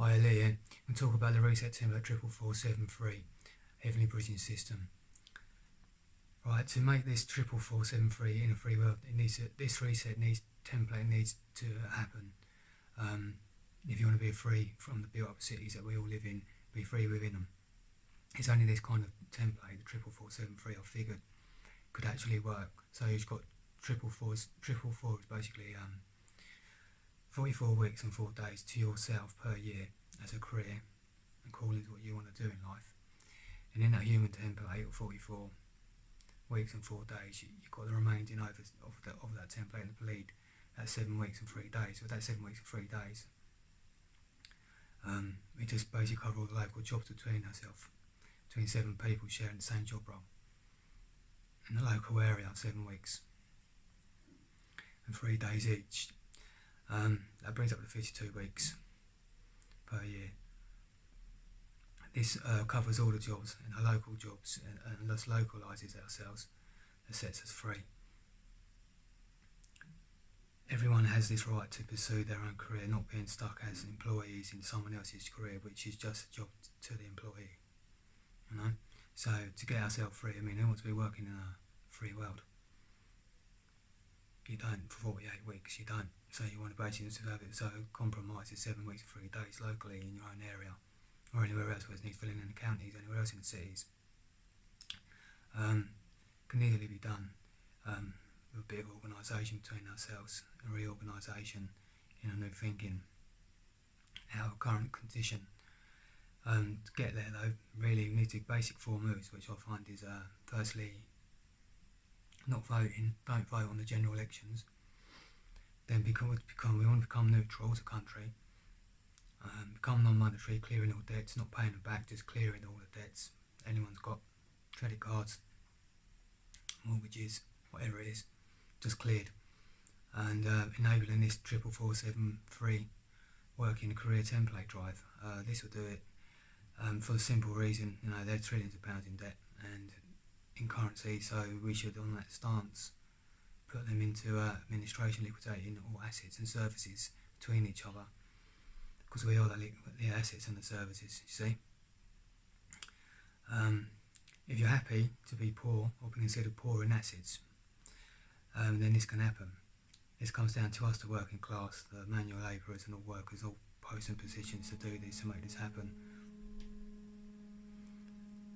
Hi, Lee here. We'll talk about the reset template 44473 Heavenly Bridging System. Right, to make this 44473 in a free world, this reset template needs to happen. If you want to be free from the built-up cities that we all live in, be free within them. It's only this kind of template, the 44473, I figured could actually work. So you've got 444 is basically 44 weeks and 4 days to yourself per year as a career and calling to what you want to do in life. And in that human template of 44 weeks and 4 days, you've got the remaining of that template and the bleed. That's 7 weeks and 3 days. So that's 7 weeks and 3 days. We just basically cover all the local jobs between 7 people sharing the same job role in the local area, 7 weeks and 3 days each. That brings up to 52 weeks per year. This covers all the jobs and the local jobs and thus localises ourselves and sets us free. Everyone has this right to pursue their own career, not being stuck as employees in someone else's career, which is just a job to the employee. You know? So to get ourselves free, I mean, who wants to be working in a free world? You don't for 48 weeks, you don't. So you want to basically have it so compromise is 7 weeks and 3 days locally in your own area or anywhere else where it needs filling in the counties, anywhere else in the cities. Can easily be done with a bit of organisation between ourselves and reorganisation in a new thinking, our current condition. To get there though, really we need to do basic 4 moves, which I find is firstly, not voting, don't vote on the general elections. Then we want to become neutral as a country, become non-monetary, clearing all debts, not paying them back, just clearing all the debts anyone's got, credit cards, mortgages, whatever it is, just cleared. And enabling this 44473 working career template drive. This will do it for the simple reason, you know, they're trillions of pounds in debt and in currency, so we should, on that stance, put them into administration, liquidating all assets and services between each other, because we are the assets and the services, you see. If you're happy to be poor or be considered poor in assets, then this can happen. This comes down to us, the working class, the manual labourers and all workers, all posts and positions to do this, to make this happen.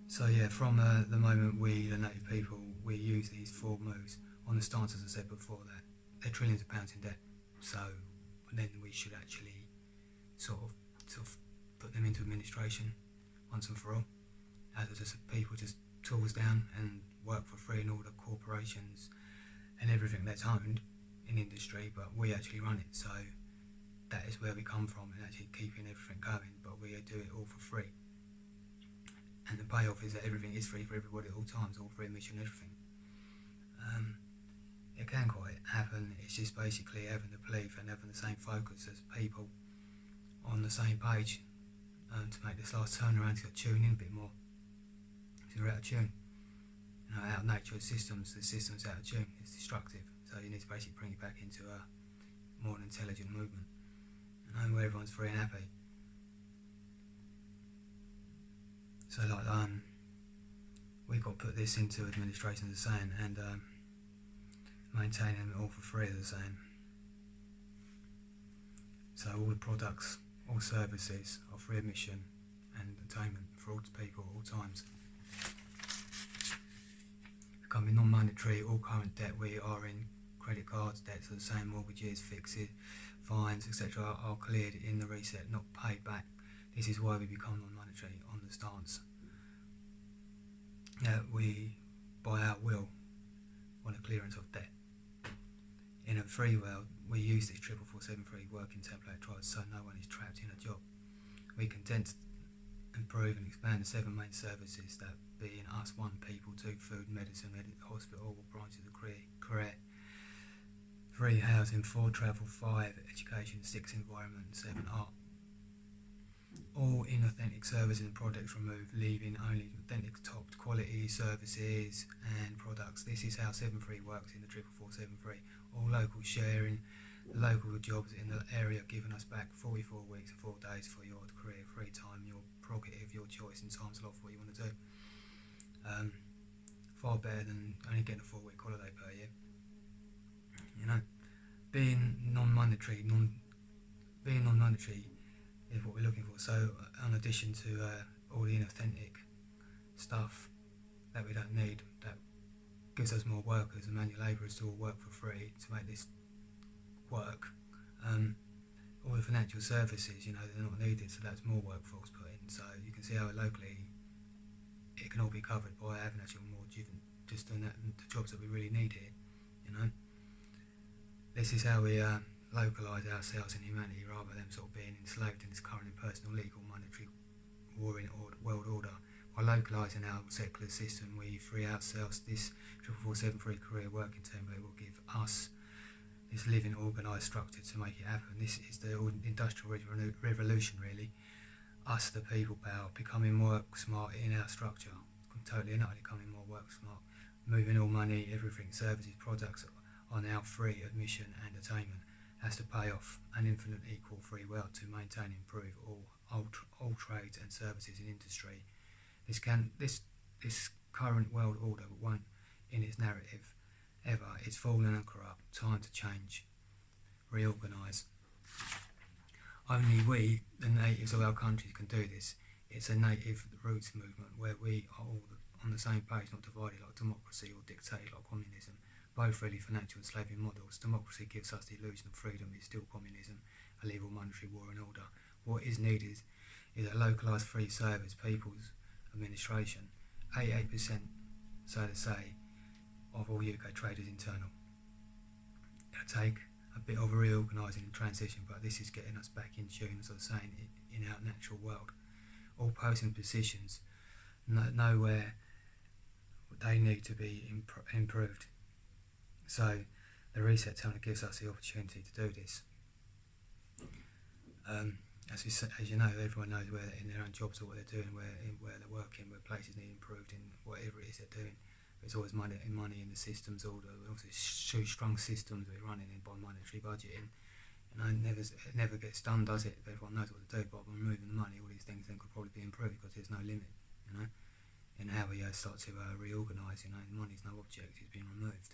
So yeah, from the moment we, the native people, we use these 4 moves on the stance, as I said before, that they're trillions of pounds in debt. So then we should actually sort of put them into administration once and for all, as just people just tools down and work for free in all the corporations and everything that's owned in industry, but we actually run it. So that is where we come from, and actually keeping everything going, but we do it all for free. And the payoff is that everything is free for everybody at all times, all free admission, everything. It can quite happen. It's just basically having the belief and having the same focus as people on the same page to make this last turnaround, to tune in a bit more. So we're out of tune. You know, out of nature systems, the system's out of tune, it's destructive. So you need to basically bring it back into a more intelligent movement, you know, where everyone's free and happy. So like we've got to put this into administration, as I saying, and maintaining it all for free, as I saying. So all the products, all services are free admission and attainment for all people at all times. Becoming non-monetary, all current debt we are in, credit cards, debts are the same, mortgages, fixes, fines, etc. are cleared in the reset, not paid back. This is why we become non-monetary on the stance. We, by our will, want a clearance of debt. In a free world, we use this 44473 working template drive so no one is trapped in a job. We condense, improve and expand the 7 main services, that being us, 1 people, 2 food, medicine, hospital, all branches of career, 3 housing, 4 travel, 5 education, 6 environment, 7 art. All inauthentic services and products removed, leaving only authentic top quality services and products. This is how 7.3 works in the 44473. All local sharing, local jobs in the area giving us back 44 weeks and 4 days for your career. monetary is what we're looking for. So in addition to all the inauthentic stuff that we don't need, that gives us more workers and manual labourers to all work for free to make this work. All the financial services, they're not needed, so that's more workforce put in. So you can see how locally it can all be covered by having actually more just doing the jobs that we really need here. This is how we localise ourselves in humanity, rather than sort of being enslaved in this current impersonal, legal, monetary, warring world order. By localising our secular system, we free ourselves. This 447 career working template will give us this living organised structure to make it happen. This is the industrial revolution, really. Us, the people power, becoming work smart in our structure, totally and utterly becoming more work smart, moving all money, everything, services, products are now free admission and attainment. Has to pay off an infinite equal free world to maintain and improve all trades and services in industry. This current world order won't, in its narrative, ever. It's fallen and corrupt. Time to change, reorganise. Only we, the natives of our countries, can do this. It's a native roots movement where we are all on the same page, not divided like democracy or dictated like communism. Both really financial and slaving models. Democracy gives us the illusion of freedom. It's still communism, a legal monetary war and order. What is needed is a localised free service, people's administration. 88%, so to say, of all UK trade is internal. It'll take a bit of a reorganising and transition, but this is getting us back in tune, as I was saying, in our natural world. All posts and positions, nowhere they need to be improved. So the reset tunnel gives us the opportunity to do this. As you know, everyone knows where in their own jobs or what they're doing, where they're working, where places need improved in whatever it is they're doing. There's always money in the systems, all the strong systems we're running in by monetary budgeting. It never gets done, does it? Everyone knows what to do, but by removing the money, all these things then could probably be improved because there's no limit, in how we start to reorganise. Money's no object; it's been removed.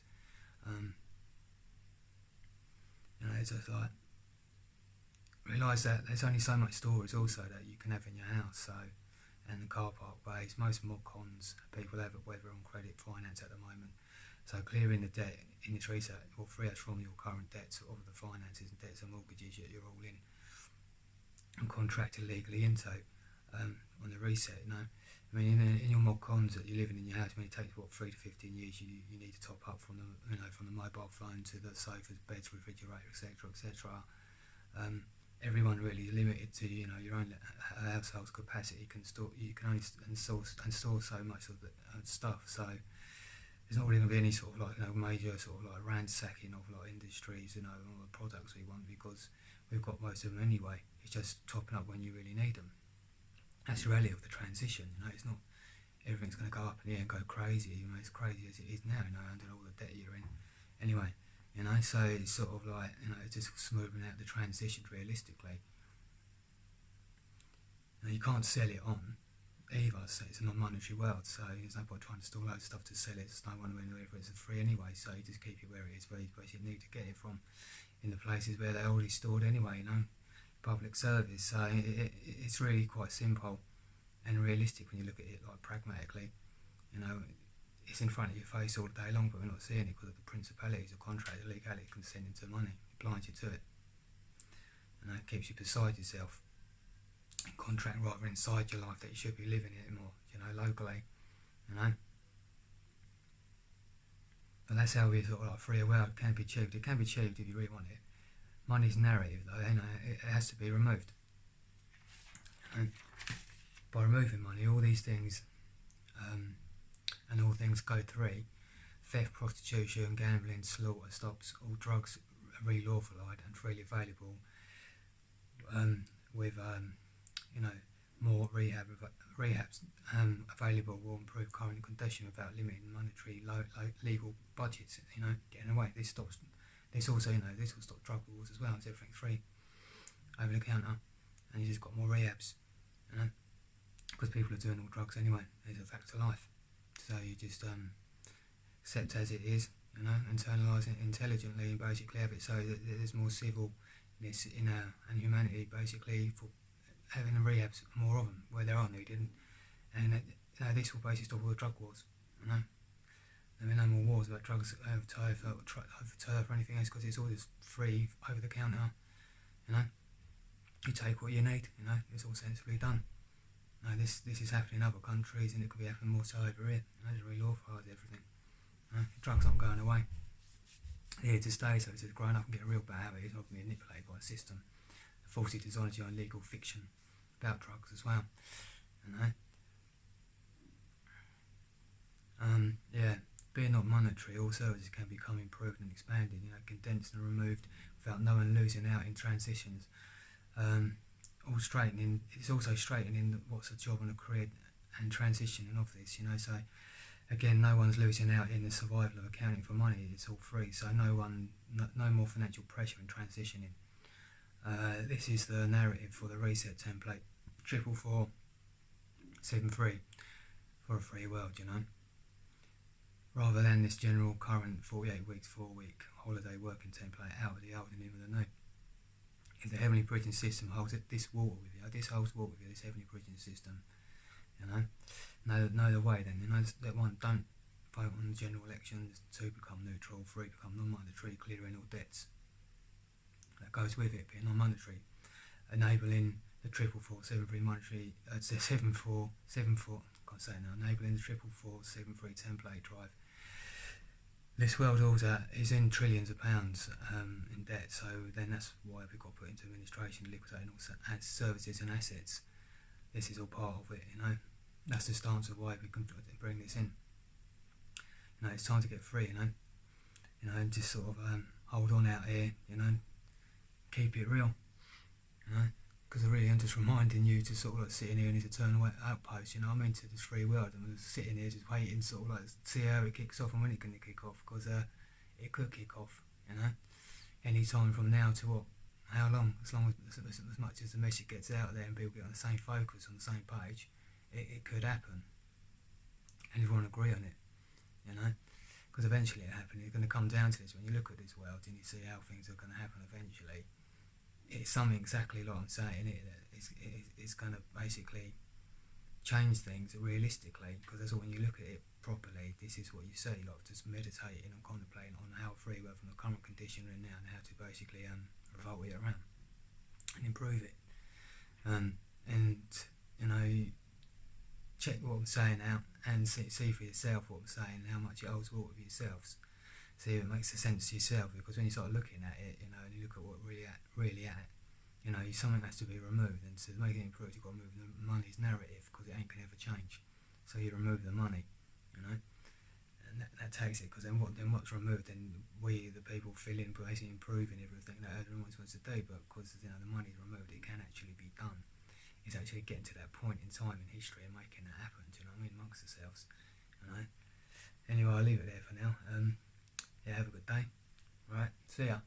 It's just like realise that there's only so much storage also that you can have in your house. So, and the car park bays, most mod cons people have it whether on credit finance at the moment. So clearing the debt in this reset will free us from your current debts of the finances and debts and mortgages that you're all in and contracted legally into on the reset. I mean, in your mod cons that you're living in your house, when it takes 3 to 15 years, you need to top up from the mobile phone to the sofas, beds, refrigerator, etc. Everyone really is limited to your own household's capacity. You can only store so much of the stuff. So there's not really going to be any sort of major sort of ransacking of industries, all the products we want, because we've got most of them anyway. It's just topping up when you really need them. That's the reality of the transition. It's not everything's going to go up in the air and go crazy. It's crazy as it is now. Under all the debt you're in. Anyway. So it's sort of it's just smoothing out the transition realistically. You can't sell it on either, so it's a non-monetary world, so there's no point trying to store loads of stuff to sell it. There's no one wherever it's free anyway, so you just keep it where it is, where you basically need to get it from, in the places where they're already stored anyway, public service. So it's really quite simple and realistic when you look at it pragmatically. It's in front of your face all day long, but we're not seeing it because of the principalities of contract, the legality consenting to money. It blinds you to it. It keeps you beside yourself. Contract rather inside your life that you should be living it more, locally. But that's how we sort of free a world. It can be achieved. It can be achieved if you really want it. Money's narrative, though, it has to be removed. By removing money, all these things and all things go through. Theft, prostitution, gambling, slaughter stops. All drugs are re-lawfulized and freely available. With more rehabs available will improve current condition without limiting monetary legal budgets. Getting away. This stops. This also, this will stop drug wars as well. It's everything free over the counter, and you just got more rehabs. Because people are doing all drugs anyway. It's a fact of life. So you just accept as it is, internalise it intelligently and basically have it so that there's more civil and humanity basically for having the rehabs more of them where they are needed, and this will basically stop all the drug wars. There'll be no more wars about drugs over turf or anything else, because it's all just free over the counter. You take what you need. It's all sensibly done. This is happening in other countries, and it could be happening more so over here. They really authorise everything. Drugs aren't going away. They're here to stay, so it's just growing up and get a real bad habit. It's not being manipulated by the system. The false ideology on legal fiction about drugs as well. Being not monetary, all services can become improved and expanded, condensed and removed without no one losing out in transitions. It's also straightening what's a job and a career and transitioning of this, so again, no one's losing out in the survival of accounting for money. It's all free, so no more financial pressure in transitioning. This is the narrative for the reset template 44473 for a free world, rather than this general current 48 weeks 4-week holiday working template out of the old and in with the new. If the heavenly bridging system holds this water with you, this heavenly bridging system, know the way then, that one, don't vote on the general elections, 2, become neutral, 3, become non-monetary, clearing all debts. That goes with it, being non-monetary, enabling the 44473 monetary, 7474, can't say it now, enabling the 44473 template drive. This world order is in trillions of pounds in debt, so then that's why we've got put into administration, liquidating all services and assets. This is all part of it, That's the stance of why we can bring this in. It's time to get free, and just sort of hold on out here, keep it real, because I really am just reminding you to sort of like sit in here in this eternal outpost, to this free world, and just sitting here just waiting, sort of like see how it kicks off and when it's going to kick off, because it could kick off, any time from now to what, how long, as much as the message gets out there and people get on the same focus, on the same page, it could happen, and everyone agree on it, because eventually it happens. It's going to come down to this. When you look at this world and you see how things are going to happen eventually, it's something exactly like I'm saying it, that it's going to basically change things realistically, because that's all, when you look at it properly, this is what you see, like just meditating and contemplating on how free we're from the current condition we're in now, and how to basically revolt it around and improve it, and check what I'm saying out and see for yourself what I'm saying and how much it holds water with yourselves. See if it makes sense to yourself, because when you start looking at it, and you look at what really at, something has to be removed, and to make it improve, you've got to move the money's narrative, because it ain't going to ever change. So you remove the money, and that takes it, because then what's removed, then we, the people, feel in basically improving everything that everyone wants to do, but because the money's removed, it can actually be done. It's actually getting to that point in time in history and making that happen, amongst ourselves, Anyway, I'll leave it there for now. Have a good day. Right, see ya.